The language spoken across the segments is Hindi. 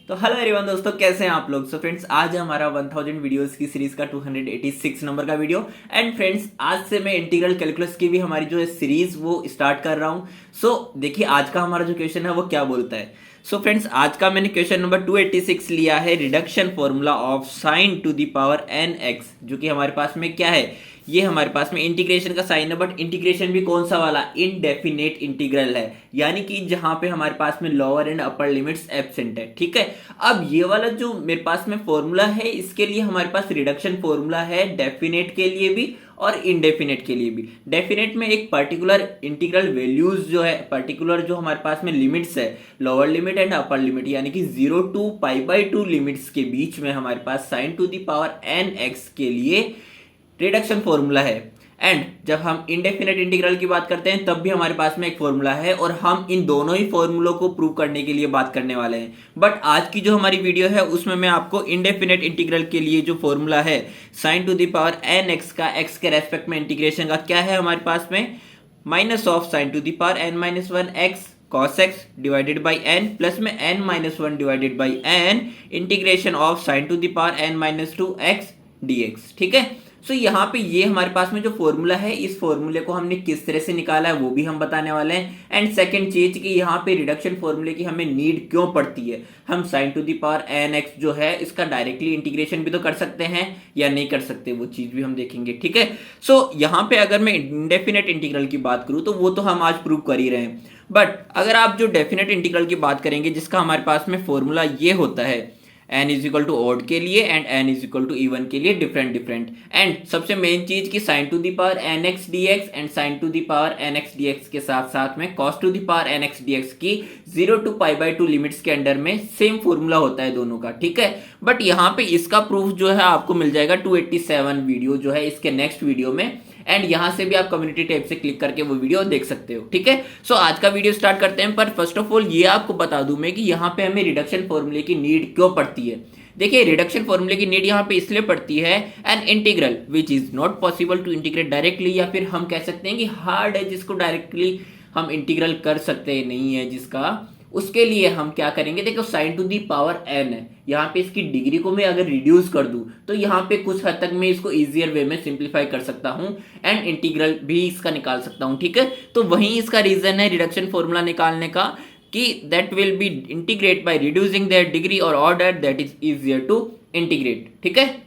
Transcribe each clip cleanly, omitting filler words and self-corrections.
तो हेलो एवरीवन दोस्तों, कैसे हैं आप लोग। सो फ्रेंड्स, आज है हमारा 1000 वीडियोस की सीरीज का 286 नंबर का वीडियो। एंड फ्रेंड्स, आज से मैं इंटीग्रल कैलकुलस की भी हमारी जो है सीरीज वो स्टार्ट कर रहा हूं। सो देखिए, आज का हमारा जो क्वेश्चन है वो क्या बोलता है। सो फ्रेंड्स, आज का मैंने क्वेश्चन नंबर 286 लिया है, reduction formula of sine to the power n x, जो कि हमारे पास में क्या है, ये हमारे पास में इंटीग्रेशन का साइन है। बट इंटीग्रेशन भी कौन सा वाला, इनडेफिनेट इंटीग्रल है, यानी कि जहां पे हमारे पास में lower and upper limits absent है। ठीक है, अब ये वाला जो मेरे पास में फॉर्मूला है, इसके लिए हमारे पास रिडक्शन फॉर्मूला है डेफिनेट के लिए भी और इनडेफिनेट के लिए भी। डेफिनेट में एक पर्टिकुलर इंटीग्रल वैल्यूज जो है, पर्टिकुलर जो हमारे पास में लिमिट्स है, lower limit and upper limit, यानी कि 0 to π/2 लिमिट्स के बीच में हमारे पास sine to the power n x के लिए रिडक्शन फॉर्मूला है। एंड जब हम इंडेफिनेट इंटीग्रल की बात करते हैं तब भी हमारे पास में एक फॉर्मूला है, और हम इन दोनों ही फॉर्मूलों को प्रूव करने के लिए बात करने वाले हैं। बट आज की जो हमारी वीडियो है उसमें मैं आपको इंडेफिनेट इंटीग्रल के लिए जो फॉर्मूला है sine to the power n x का, एक्स के रेस्पेक्ट में इंटीग्रेशन का क्या है हमारे पास में, minus of sine to the power n minus one x cos x divided by n plus में n minus one divided by n integration of sine to the power n minus two x dx। ठीक है, सो यहाँ पे ये हमारे पास में जो फॉर्मूला है, इस फॉर्मूले को हमने किस तरह से निकाला है वो भी हम बताने वाले हैं। एंड सेकंड चीज कि यहाँ पे रिडक्शन फॉर्मूले की हमें नीड क्यों पड़ती है। हम sine to the power n x जो है इसका डायरेक्टली इंटीग्रेशन भी तो कर सकते हैं या नहीं कर सकते, वो चीज भी हम देखेंगे। ठीक है, सो यहाँ पे अगर मैं इंडेफिनेट इंटीग्रल की बात करूँ तो वो तो हम आज प्रूव कर ही रहे हैं। बट अगर आप जो डेफिनेट इंटीग्रल की बात करेंगे, जिसका हमारे पास में फॉर्मूला ये होता है n is equal to odd के लिए and n is equal to even के लिए डिफरेंट। एंड सबसे मेन चीज की sine to the power n x d x and sine to the power n x d x के साथ साथ में cos to the power n x d x की 0 to π/2 लिमिट्स के अंडर में सेम फॉर्मूला होता है दोनों का। ठीक है, बट यहाँ पे इसका प्रूफ जो है आपको मिल जाएगा 287 वीडियो जो है इसके नेक्स्ट वीडियो में। एंड यहां से भी आप कम्युनिटी टैब से क्लिक करके वो वीडियो देख सकते हो। ठीक है, सो आज का वीडियो स्टार्ट करते हैं। पर फर्स्ट ऑफ ऑल ये आपको बता दूं मैं कि यहाँ पे हमें रिडक्शन फॉर्मूले की नीड क्यों पड़ती है। देखिए, रिडक्शन फॉर्मूले की नीड यहाँ पे इसलिए पड़ती है, an integral which is not possible to integrate directly, या फिर हम कह सकते हैं कि हार्ड है जिसको डायरेक्टली हम इंटीग्रल कर सकते नहीं है जिसका, उसके लिए हम क्या करेंगे। देखो, sine to the power n है, यहाँ पे इसकी डिग्री को मैं अगर रिड्यूस कर दूं तो यहाँ पे कुछ हद तक मैं इसको इजियर वे में सिंप्लीफाई कर सकता हूँ एंड इंटीग्रल भी इसका निकाल सकता हूँ। ठीक है, तो वही इसका रीजन है रिडक्शन फॉर्मूला निकालने का कि that will be integrate by reducing their degree और order that is easier to integrate. ठीक है,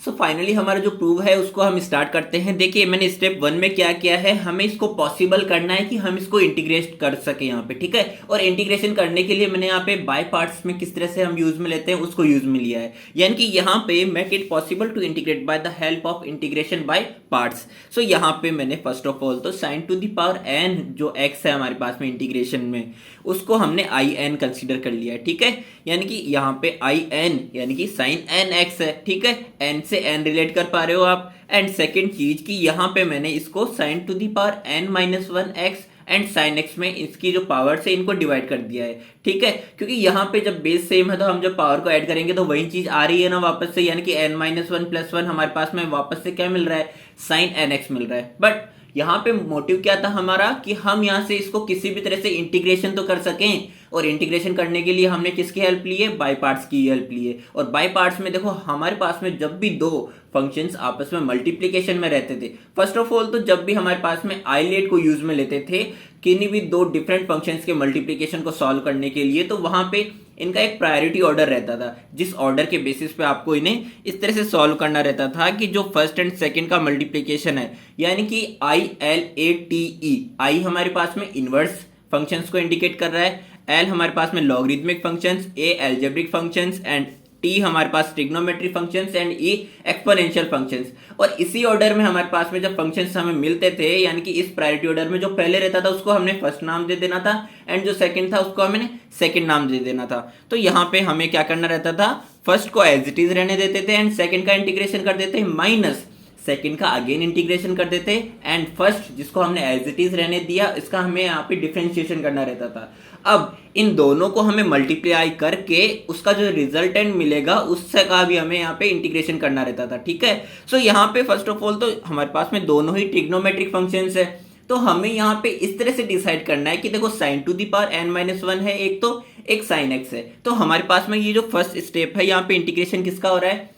सो फाइनली हमारा जो प्रूव है उसको हम स्टार्ट करते हैं। देखिए, मैंने स्टेप 1 में क्या किया है, हमें इसको पॉसिबल करना है कि हम इसको इंटीग्रेट कर सके यहाँ पे। ठीक है, और इंटीग्रेशन करने के लिए मैंने यहाँ पे बाय पार्ट्स में किस तरह से हम यूज में लेते हैं उसको यूज में लिया है, यानी कि यहाँ पे make it possible to integrate by the help of integration by parts. So यहाँ पे मैंने फर्स्ट ऑफ ऑल तो sine to the power n जो एक्स है हमारे पास में इंटीग्रेशन में, उसको हमने आई एन कंसिडर कर लिया है। ठीक है, यानी कि यहाँ पे आई एन यानी कि साइन एन एक्स है। ठीक है, एन से एन रिलेट कर पा रहे हो आप। एंड सेकंड चीज कि यहाँ पे मैंने इसको sine to the power n minus one x and sine x में इसकी जो पावर से इनको डिवाइड कर दिया है। ठीक है, क्योंकि यहाँ पे जब बेस सेम है तो हम जब पावर को ऐड करेंगे तो वही चीज आ रही है ना वापस से, यानी कि n minus one plus one हमारे पास में वापस से क्या मिल रहा है, साइन एन एक्स मिल रहा है। बट यहाँ पे मोटिव क्या था हमारा कि हम यहाँ से इसको किसी भी तरह से इंटीग्रेशन तो कर सकें, और इंटीग्रेशन करने के लिए हमने किसकी हेल्प ली है, बाय पार्ट्स की हेल्प ली है। और बाय पार्ट्स में देखो, हमारे पास में जब भी दो फंक्शंस आपस में मल्टीप्लिकेशन में रहते थे, फर्स्ट ऑफ ऑल तो जब भी हमारे पास में आईलेट को यूज में लेते थे किन्हीं भी दो डिफरेंट फंक्शंस के मल्टीप्लिकेशन को सॉल्व करने के लिए, तो वहां पे इनका एक प्रायोरिटी ऑर्डर रहता था, जिस ऑर्डर के बेसिस पे आपको इन्हें इस तरह से सॉल्व करना रहता था कि जो फर्स्ट एंड सेकंड का मल्टीप्लिकेशन है, यानी कि I L A T E, आई हमारे पास में इनवर्स फंक्शंस को इंडिकेट कर रहा है, एल हमारे पास में logarithmic functions, A algebraic functions and T हमारे पास trigonometry functions and E exponential functions. और इसी ऑर्डर में हमारे पास में जब फंक्शंस हमें मिलते थे, यानी कि इस प्रायोरिटी ऑर्डर में जो पहले रहता था उसको हमने फर्स्ट नाम दे देना था एंड जो सेकंड था उसको हमने सेकंड नाम दे देना था। तो यहाँ पे हमें क्या करना रहता था, फर्स्ट को एज इट इज रहने देते थे एंड सेकंड का इंटीग्रेशन कर देते माइनस सेकंड का अगेन इंटीग्रेशन कर देते एंड फर्स्ट जिसको हमने एज इट इज रहने दिया इसका हमें यहाँ पे डिफरेंशिएशन करना रहता था। अब इन दोनों को हमें मल्टीप्लाई करके उसका जो रिजल्टेंट मिलेगा उससे का भी हमें यहाँ पे इंटीग्रेशन करना रहता था। ठीक है, सो यहाँ पे फर्स्ट ऑफ ऑल तो हमारे पास में दोनों ही ट्रिग्नोमेट्रिक फंक्शंस है, तो हमें यहाँ पे इस तरह से डिसाइड करना है कि देखो sine to the power n minus one है एक, तो एक साइन एक्स है। तो हमारे पास में ये जो फर्स्ट स्टेप है यहाँ पे इंटीग्रेशन किसका हो रहा है,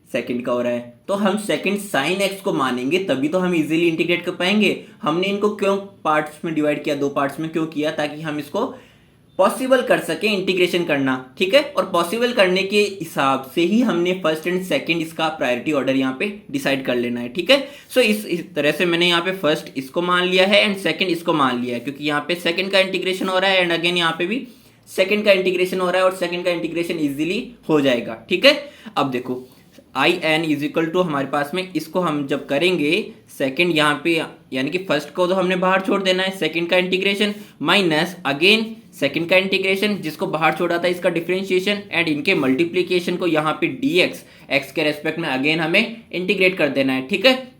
सेकंड का हो रहा है। तो हम सेकंड साइन एक्स को मानेंगे तभी तो हम इजीली इंटीग्रेट कर पाएंगे। हमने इनको क्यों पार्ट्स में डिवाइड किया, दो पार्ट्स में क्यों किया, ताकि हम इसको पॉसिबल कर सके इंटीग्रेशन करना, ठीक है। और पॉसिबल करने के हिसाब से ही हमने फर्स्ट एंड सेकंड इसका प्रायोरिटी ऑर्डर यहाँ पे डिसाइड कर लेना है, ठीक है। सो इस तरह से मैंने यहाँ पे फर्स्ट इसको मान लिया है एंड सेकंड इसको मान लिया है, क्योंकि यहाँ पे सेकंड का इंटीग्रेशन हो रहा है एंड अगेन यहाँ पे भी सेकंड का इंटीग्रेशन हो रहा है और सेकंड का इंटीग्रेशन इजीली हो जाएगा, ठीक है। अब देखो I n is equal to हमारे पास में इसको हम जब करेंगे सेकंड यहाँ पे, यानी कि फर्स्ट को तो हमने बाहर छोड़ देना है, सेकंड का इंटीग्रेशन माइनस अगेन सेकंड का इंटीग्रेशन जिसको बाहर छोड़ा था इसका डिफरेंशिएशन एंड इनके मल्टीप्लीकेशन को यहाँ पे dx x के रेस्पेक्ट में अगेन हमें इंटीग्रेट कर देना है, ठीक है।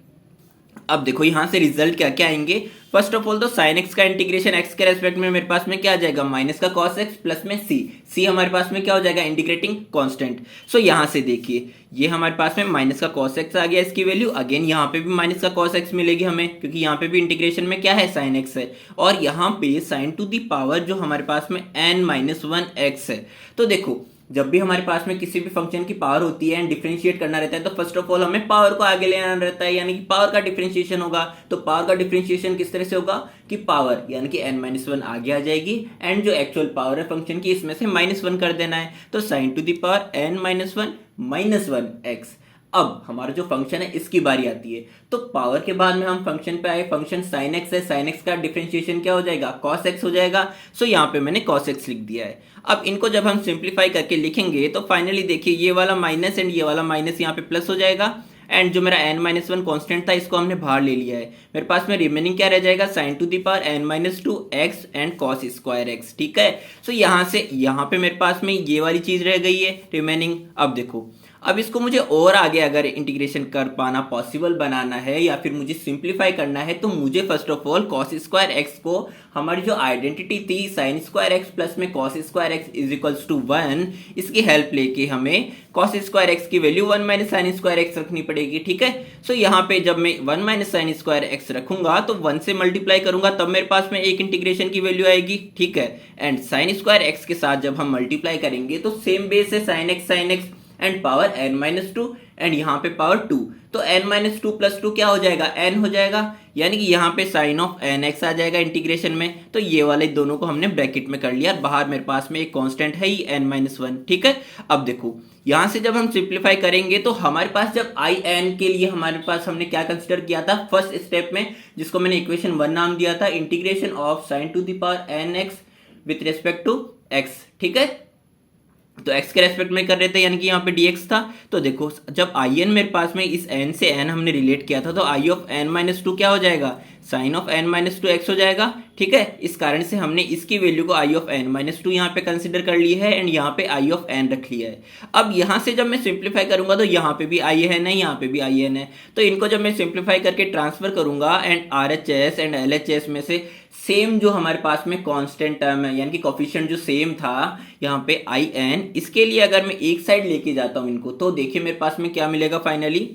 अब देखो यहाँ से रिजल्ट क्या क्या आएंगे। फर्स्ट ऑफ ऑल तो साइन एक्स का इंटीग्रेशन एक्स के रेस्पेक्ट में मेरे पास में क्या आ जाएगा, माइनस का कॉस एक्स प्लस में सी हमारे पास में क्या हो जाएगा, इंटीग्रेटिंग कांस्टेंट। सो यहाँ से देखिए ये हमारे पास में माइनस का कॉस एक्स आ गया इसकी वैल्यू, अगेन यहाँ पे भी माइनस का कॉस एक्स मिलेगी हमें, क्योंकि यहाँ पे भी इंटीग्रेशन में क्या है, साइन एक्स है, और यहाँ पे साइन टू दी पावर जो हमारे पास में n-1 x है। तो देखो जब भी हमारे पास में किसी भी फंक्शन की पावर होती है एंड डिफरेंशिएट करना रहता है तो फर्स्ट ऑफ ऑल हमें पावर को आगे ले आना रहता है, यानी कि पावर का डिफरेंशिएशन होगा। तो पावर का डिफरेंशिएशन किस तरह से होगा कि पावर यानी कि n-1 आगे आ जाएगी एंड जो एक्चुअल पावर है फंक्शन की इसमें से -1 कर देना है, तो sine to the power n-1 -1x। अब हमारा जो फंक्शन है इसकी बारी आती है, तो पावर के बाद में हम फंक्शन पे आए, फंक्शन sin x है, sin x का डिफरेंशिएशन क्या हो जाएगा, cos x हो जाएगा। सो यहाँ पे मैंने cos x लिख दिया है। अब इनको जब हम सिंप्लीफाई करके लिखेंगे तो फाइनली देखिए ये वाला माइनस एंड ये वाला माइनस यहाँ पे प्लस हो जाएगा एंड जो मेरा n-1 कांस्टेंट था इसको हमने बाहर ले लिया है। मेरे पास में रिमेनिंग क्या रह जाएगा, sin to the power n-2x and cos square x, ठीक है। सो यहाँ से यहाँ पे मेरे पास में ये वाली चीज रह गई है रिमेनिंग। अब देखो अब इसको मुझे और आगे अगर इंटीग्रेशन कर पाना पॉसिबल बनाना है या फिर मुझे सिंप्लीफाई करना है तो मुझे first of all cos square x को हमारी जो आइडेंटिटी थी sin स्क्वायर एक्स प्लस में cos square x is equals to 1, इसकी हेल्प लेके हमें cos स्क्वायर एक्स की value 1 minus sine square x रखनी पड़ेगी, ठीक है। सो यहाँ पे जब मैं 1 माइनस साइन स्क्वायर एक्स रखूंगा तो 1 से मल्टीप्लाई करूंगा तब मेरे पास में एक इंटीग्रेशन की वैल्यू आएगी, ठीक है। एंड साइन स्क्वायर एक्स के साथ जब हम मल्टीप्लाई करेंगे तो सेम बेस है sine x and power n-2 and यहाँ पे पावर 2, तो n-2 प्लस 2 क्या हो जाएगा, n हो जाएगा, यानी कि यहाँ पे साइन ऑफ nx आ जाएगा इंटीग्रेशन में। तो ये वाले दोनों को हमने ब्रैकेट में कर लिया, बाहर मेरे पास में एक कांस्टेंट है ही n-1, ठीक है। अब देखो यहाँ से जब हम सिंप्लीफाई करेंगे तो हमारे पास जब आई एन के लिए हमारे पास हमने क्या कंसिडर किया था फर्स्ट स्टेप में, जिसको मैंने इक्वेशन 1 नाम दिया था, integration of sine to the power nx with respect to x, ठीक है। तो x के रेस्पेक्ट में कर रहे थे यानी कि यहाँ पे dx था। तो देखो जब आई एन मेरे पास में इस n से n हमने रिलेट किया था तो आई ऑफ n-2 क्या हो जाएगा, साइन ऑफ n-2 x हो जाएगा, ठीक है। इस कारण से हमने इसकी वैल्यू को आई ऑफ n-2 यहाँ पे कंसिडर कर ली है एंड यहाँ पे आई ऑफ n रख लिया है। अब यहाँ से जब मैं सिंप्लीफाई करूंगा तो यहाँ पे भी आई एन है, यहाँ पे भी आई एन है, तो इनको जब मैं सिंप्लीफाई करके ट्रांसफर करूंगा एंड RHS एंड LHS में से सेम जो हमारे पास में कांस्टेंट टर्म है यानी कि कोफिशिएंट जो सेम था यहाँ पे आई एन, इसके लिए अगर मैं एक साइड लेके जाता हूँ इनको तो देखिए मेरे पास में क्या मिलेगा फाइनली।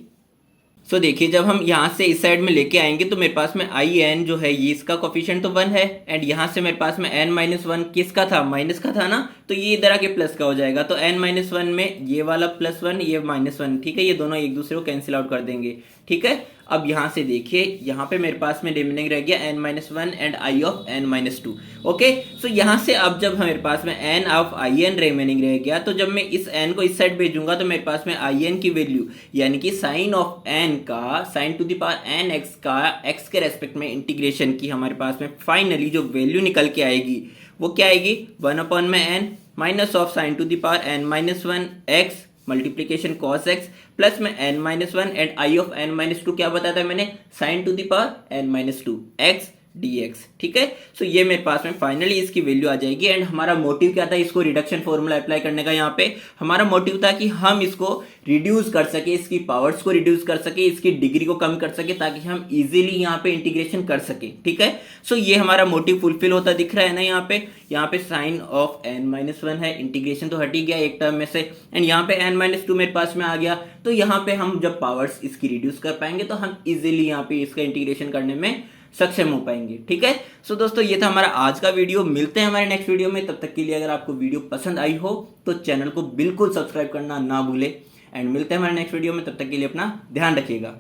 सो देखिए जब हम यहाँ से इस साइड में लेके आएंगे तो मेरे पास में आई एन जो है ये इसका कोफिशिएंट तो 1 है एंड यहाँ से मेरे पास में n-1 किसका था, माइनस का था ना, तो ये इधर आके प्लस का हो जाएगा। तो n-1 में ये वाला +1 ये -1, ठीक है, ये दोनों एक दूसरे को कैंसिल आउट कर देंगे, ठीक है। अब यहाँ से देखिए यहाँ पे मेरे पास में रिमेनिंग रह गया n-1 and I of n-2, okay. So यहाँ से अब जब मेरे पास में n of I n remaining रह गया तो जब मैं इस n को इस साइड भेजूंगा तो मेरे पास में आई एन की वैल्यू यानी कि साइन ऑफ n का sign to the power nx का x के रेस्पेक्ट में इंटीग्रेशन की हमारे पास में फाइनली जो वैल्यू निकल के आएगी वो क्या आएगी, 1/n minus of sine to the power n-1 x multiplication cos x plus में n-1 and I of n-2 क्या बताया था मैंने, sign to the power n-2 x dx, ठीक है। सो ये मेरे पास में फाइनली इसकी वैल्यू आ जाएगी एंड हमारा मोटिव क्या था इसको रिडक्शन फॉर्मूला अप्लाई करने का। यहाँ पे हमारा मोटिव था कि हम इसको रिड्यूस कर सके, इसकी पावर्स को रिड्यूस कर सके, इसकी डिग्री को कम कर सके ताकि हम इजीली यहाँ पे इंटीग्रेशन कर सके, ठीक है। सो ये हमारा मोटिव फुलफिल होता दिख रहा है ना। यहाँ पे साइन ऑफ n-1 है, इंटीग्रेशन तो हट ही गया एक टर्म में से एंड यहाँ पे n-2 मेरे पास में आ गया। तो यहाँ पे हम जब पावर्स इसकी रिड्यूस कर पाएंगे तो हम इजीली यहाँ पे इसका इंटीग्रेशन करने में सक्षम हो पाएंगे। ठीक है, सो दोस्तों ये था हमारा आज का वीडियो। मिलते हैं हमारे नेक्स्ट वीडियो में, तब तक के लिए अगर आपको वीडियो पसंद आई हो तो चैनल को बिल्कुल सब्सक्राइब करना ना भूले। एंड मिलते हैं हमारे नेक्स्ट वीडियो में, तब तक के लिए अपना ध्यान रखिएगा।